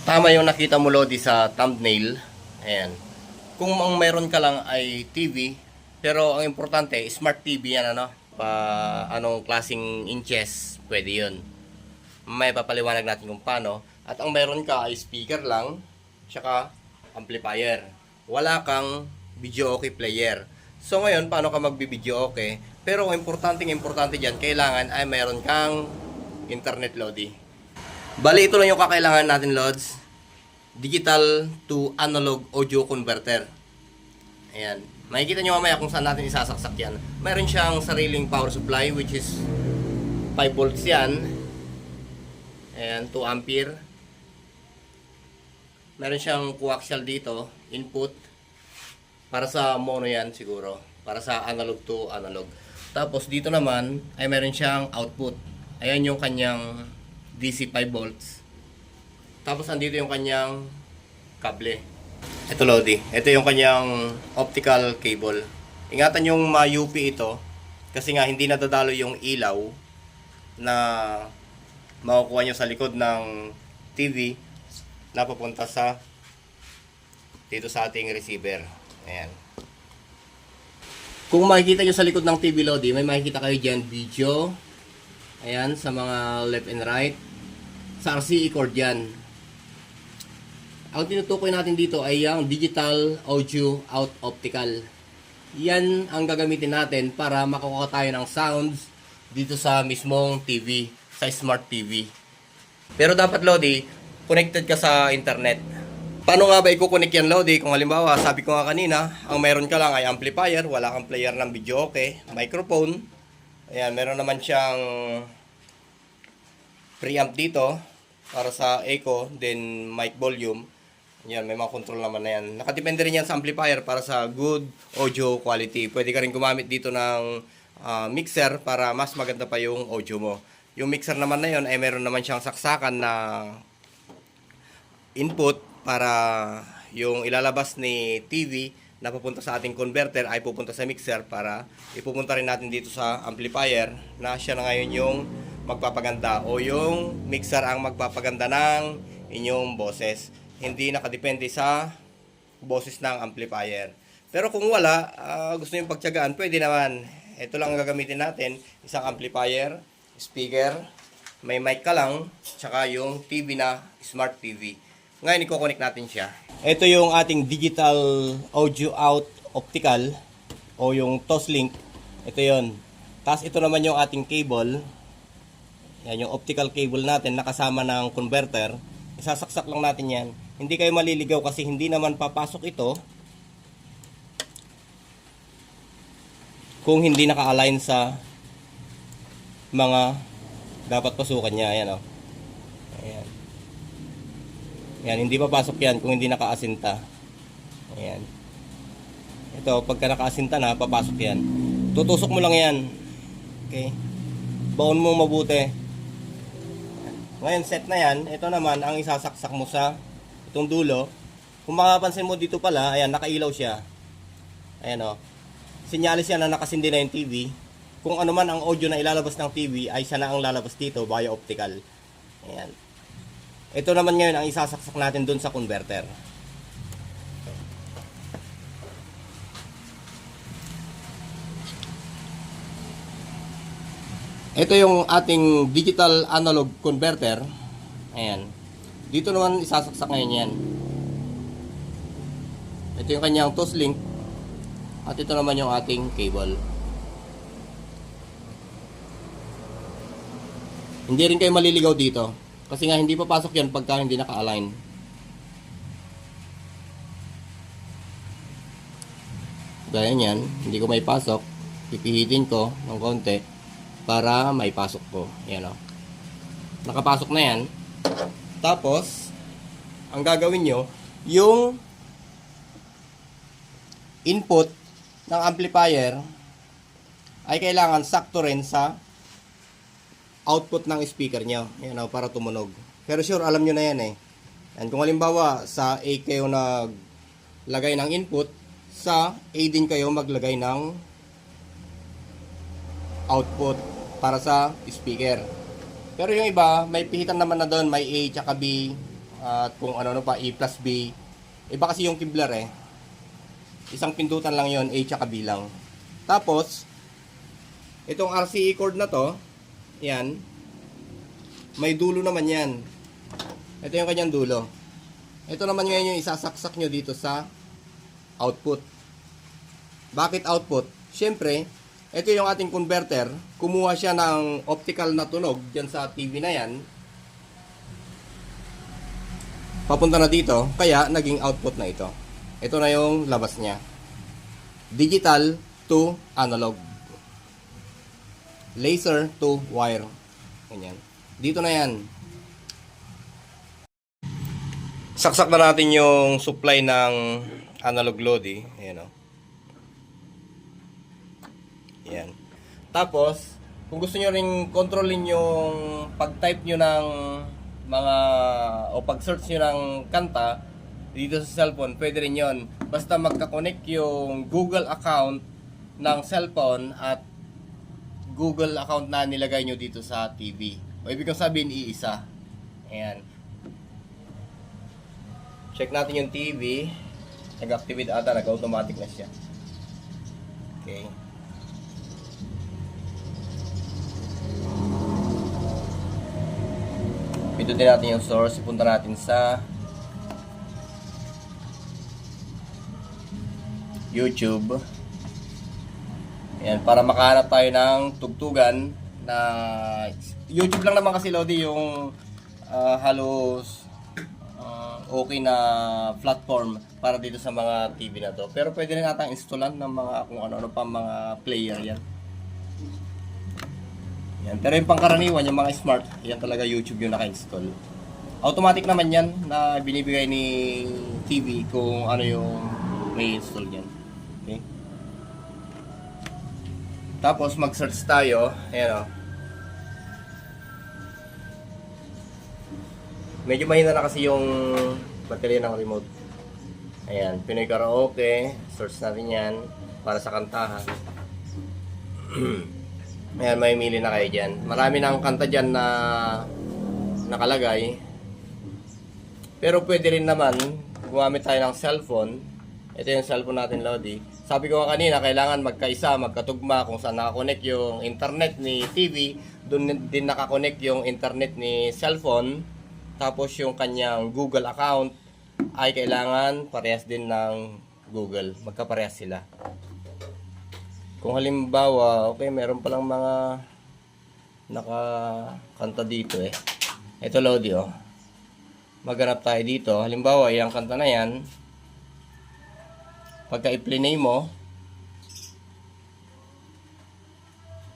Tama yung nakita mo, Lodi, sa thumbnail. Ayan. Kung ang meron ka lang ay TV, pero ang importante, smart TV yan, ano? Anong klaseng inches, pwede yun. May papaliwanag natin kung paano. At ang meron ka ay speaker lang, tsaka amplifier. Wala kang video okay player. So ngayon, paano ka magbi-video okay? Pero ang importante dyan, kailangan ay meron kang internet, Lodi. Bali, ito lang yung kakailangan natin, Lods. Digital to analog audio converter. Ayan. Makikita nyo mamaya kung saan natin isasaksak yan. Meron siyang sariling power supply, which is 5 volts yan. Ayan, 2 ampere. Meron siyang coaxial dito, input. Para sa mono yan siguro. Para sa analog to analog. Tapos dito naman ay meron siyang output. Ayan yung kanyang DC 5 volts. Tapos andito yung kanyang kable. Ito, Lodi. Ito yung kanyang optical cable. Ingatan yung ma-UP ito. Kasi nga hindi nadadalo yung ilaw na makukuha nyo sa likod ng TV na papunta sa dito sa ating receiver. Ayan. Kung makikita nyo sa likod ng TV, Lodi, may makikita kayo dyan video. Ayan, sa mga left and right. Sa RCA cord yan. Ang tinutukoy natin dito ay yung digital audio out optical. Yan ang gagamitin natin para makukuha tayo ng sounds dito sa mismong TV, sa smart TV. Pero dapat, Lodi, connected ka sa internet. Paano nga ba i-connect yan, Lodi? Kung halimbawa, sabi ko nga kanina, ang meron ka lang ay amplifier, wala kang player ng video okay, microphone. Ayan, meron naman siyang preamp dito para sa echo, then mic volume. Yan, may mga control naman na yan. Nakadepende rin yan sa amplifier para sa good audio quality. Pwede ka rin gumamit dito ng mixer para mas maganda pa yung audio mo. Yung mixer naman na yun ay meron naman siyang saksakan na input para yung ilalabas ni TV na pupunta sa ating converter ay pupunta sa mixer para ipupunta rin natin dito sa amplifier na siya na ngayon yung magpapaganda o yung mixer ang magpapaganda ng inyong boses. Hindi nakadepende sa boses ng amplifier. Pero kung wala, gusto nyo pagtiyagaan, pwede naman. Ito lang ang gagamitin natin. Isang amplifier, speaker, may mic ka lang, tsaka yung TV na smart TV. Ngayon, i-connect natin siya. Ito yung ating digital audio out optical o yung Toslink. Ito yon. Tapos ito naman yung ating cable. Yan yung optical cable natin nakasama ng converter. Isasaksak lang natin yan. Hindi kayo maliligaw kasi hindi naman papasok ito kung hindi naka-align sa mga dapat pasukan niya. Ayan, oh. Ayan. Ayan, hindi papasok yan kung hindi naka-asinta. Ayan. Ito, pagka naka-asinta na, papasok yan. Tutusok mo lang yan. Okay? Baon mo mabuti. Ngayon, set na yan. Ito naman ang isasaksak mo sa itong dulo. Kung makapansin mo dito pala, ayan, nakailaw siya. Ayan, o. Sinyalis yan na nakasindi na yung TV. Kung ano man ang audio na ilalabas ng TV, ay siya na ang lalabas dito via optical. Ayan. Ito naman ngayon ang isasaksak natin dun sa converter. Ito yung ating digital analog converter. Ayan. Dito naman isasaksak ngayon yan. Ito yung kanyang Toslink. At ito naman yung ating cable. Hindi rin kayo maliligaw dito. Kasi nga hindi papasok yan pagka hindi naka-align. Gaya yan. Hindi ko may pasok. Pipihitin ko ng konti para may pasok ko. Ayan, o. Nakapasok na yan. Tapos, ang gagawin nyo, yung input ng amplifier ay kailangan sakto rin sa output ng speaker nyo. Ayan, o, para tumunog. Pero sure, alam nyo na yan eh. And kung halimbawa, sa A kayo naglagay ng input, sa A din kayo maglagay ng output para sa speaker. Pero yung iba, may pihitan naman na doon, may A tsaka B, at kung ano pa, A plus B. Iba kasi yung kibler eh. Isang pindutan lang yon, A tsaka B lang. Tapos, itong RCA cord na to, yan, may dulo naman yan. Ito yung kanyang dulo. Ito naman ngayon yung isasaksak nyo dito sa output. Bakit output? Siyempre, ito yung ating converter. Kumuha siya ng optical na tunog dyan sa TV na yan. Papunta na dito, kaya naging output na ito. Ito na yung labas niya. Digital to analog. Laser to wire. Ganyan. Dito na yan. Saksak na natin yung supply ng analog load eh. Ayan o. Yan. Tapos, kung gusto nyo ring kontrolin yung pag-type nyo ng mga o pag-search nyo ng kanta dito sa cellphone, pwede rin yon. Basta magka-connect yung Google account ng cellphone at Google account na nilagay nyo dito sa TV. O ibig sabihin, iisa. Ayan. Check natin yung TV. Nag-activate ata, nag-automatic na siya. Okay. Pindutin natin yung source, ipunta natin sa YouTube. Ayan, para makahanap tayo ng tugtugan na YouTube lang naman kasi Lodi yung halos okay na platform para dito sa mga TV na to. Pero pwede rin natang installan ng mga kung ano-ano pa mga player yan. Yan. Pero yung pangkaraniwan, yung mga smart, yan talaga YouTube yung naka-install. Automatic naman yan na binibigay ni TV kung ano yung may install yan. Okay? Tapos mag-search tayo. Ayan o. Medyo mahina na kasi yung baterya ng remote. Ayan, Pinoy Karaoke. Search natin yan para sa kantahan. Ayan, may mili na kayo dyan. Marami ng kanta dyan na nakalagay. Pero pwede rin naman gumamit tayo ng cellphone. Ito yung cellphone natin, Lodi. Sabi ko kanina, kailangan magkaisa, magkatugma kung saan nakakonect yung internet ni TV. Doon din nakakonect yung internet ni cellphone. Tapos yung kanyang Google account ay kailangan parehas din ng Google. Magkaparehas sila. Kung halimbawa, okay, meron palang mga nakakanta dito eh. Ito Lodi oh. Maghanap tayo dito. Halimbawa, yung kanta na yan. Pagka i-play mo,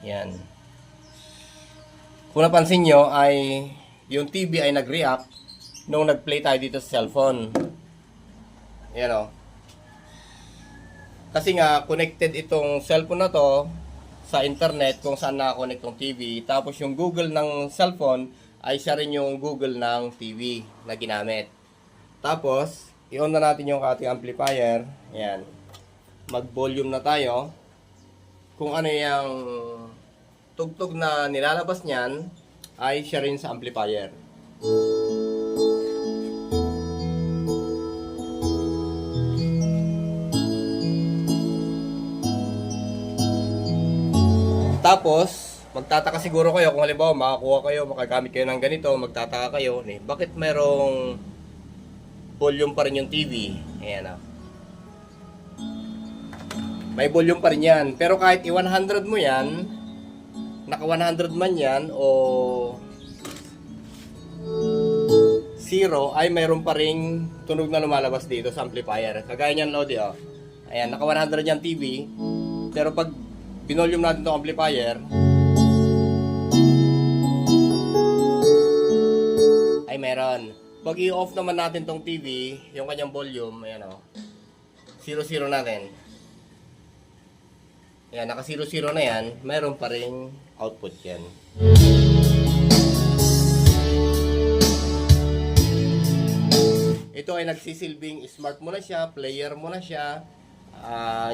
yan. Kung napansin nyo ay yung TV ay nag-react nung nag-play tayo dito sa cellphone. Yan o. Kasi nga, connected itong cellphone na to sa internet kung saan nakakonect tong TV. Tapos yung Google ng cellphone ay siya rin yung Google ng TV na ginamit. Tapos, i-on na natin yung ating amplifier. Yan. Mag-volume na tayo. Kung ano yung tugtog na nilalabas niyan, ay siya rin sa amplifier. Tapos, magtataka siguro kayo kung halimbawa makakuha kayo, makagamit kayo ng ganito, magtataka kayo, bakit mayroong volume pa rin yung TV? Ayan o. May volume pa rin yan. Pero kahit i-100 mo yan, naka 100 man yan o 0 ay mayroon pa ring tunog na lumalabas dito sa amplifier. Kagaya niyan Lodi oh. Ayan, naka 100 yan TV. Pero pag binolume natin itong amplifier, ay meron. Pag i-off naman natin tong TV, yung kanyang volume, ayan o. 0-0 natin. Ayan, naka 0-0 na yan, mayroon pa ring output yan. Ito ay nagsisilbing smart mo na siya, player mo na siya.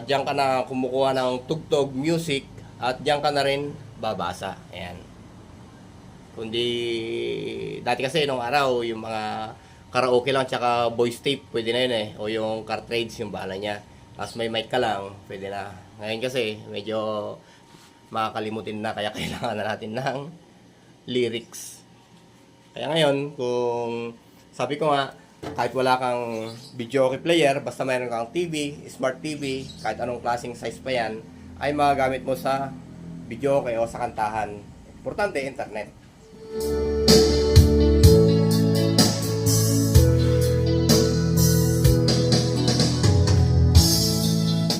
Diyan ka na kumukuha ng tugtog, music, at diyan ka na rin babasa. Ayan. Kundi, dati kasi nung araw, yung mga karaoke lang tsaka voice tape, pwede na yun eh. O yung cartridge, yung bahala niya. Tapos may mic ka lang, pwede na. Ngayon kasi, medyo makakalimutin na, kaya kailangan na natin ng lyrics. Kaya ngayon, kung sabi ko nga, kahit wala kang video player, basta mayroon kang TV, smart TV, kahit anong klaseng size pa yan, ay magagamit mo sa video o sa kantahan. Importante, internet.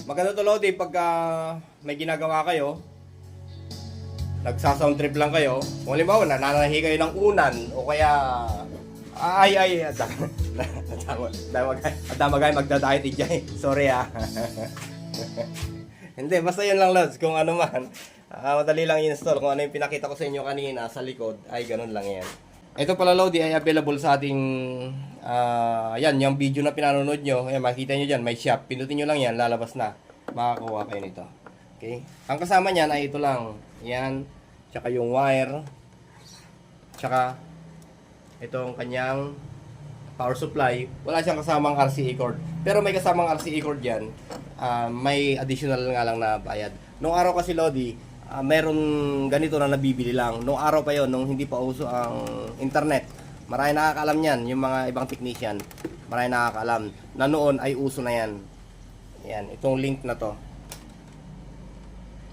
Maganda to, Lodi, pagka may ginagawa kayo, nagsa-sound trip lang kayo, kung halimbawa nananahi kayo ng unan o kaya adamagay magda-diet ijay. Sorry Hindi, basta yun lang, Lods. Kung ano man, madali lang i-install. Kung ano yung pinakita ko sa inyo kanina sa likod, ay ganun lang yan. Ito pala, Lodi, ay available sa ating yan, yung video na pinanonood nyo. Ayan, makikita nyo dyan, may shop. Pindutin nyo lang yan, lalabas na. Makakuha kayo nito. Okay? Ang kasama niyan ay ito lang. Yan. Tsaka yung wire. Tsaka itong kanyang power supply. Wala siyang kasamang RCA cord. Pero may kasamang RCA cord yan. May additional nga lang na bayad. Nung araw kasi, Lodi, meron ganito na nabibili lang. Nung araw pa yon, nung hindi pa uso ang internet. Marami nakakaalam yan. Yung mga ibang technician. Marami nakakaalam. Na noon ay uso na yan. Yan. Itong link na to.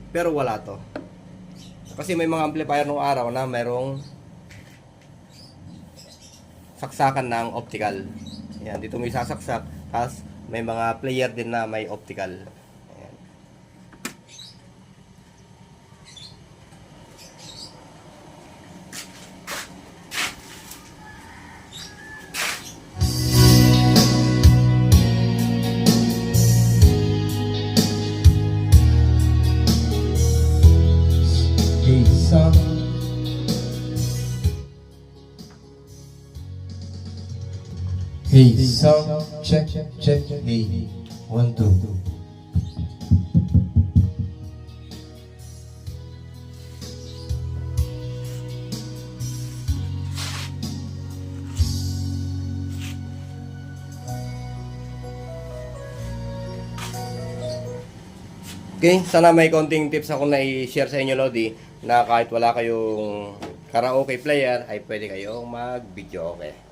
Pero wala to. Kasi may mga amplifier nung araw na merong saksakan ng optical. Ayan, dito may sasaksak. Tapos may mga player din na may optical. Ayan. Hey son, hey son, check, check, hey, 1, 2. Okay, sana may konting tips ako na i-share sa inyo, Lodi, na kahit wala kayong karaoke player, ay pwede kayong mag-video okay.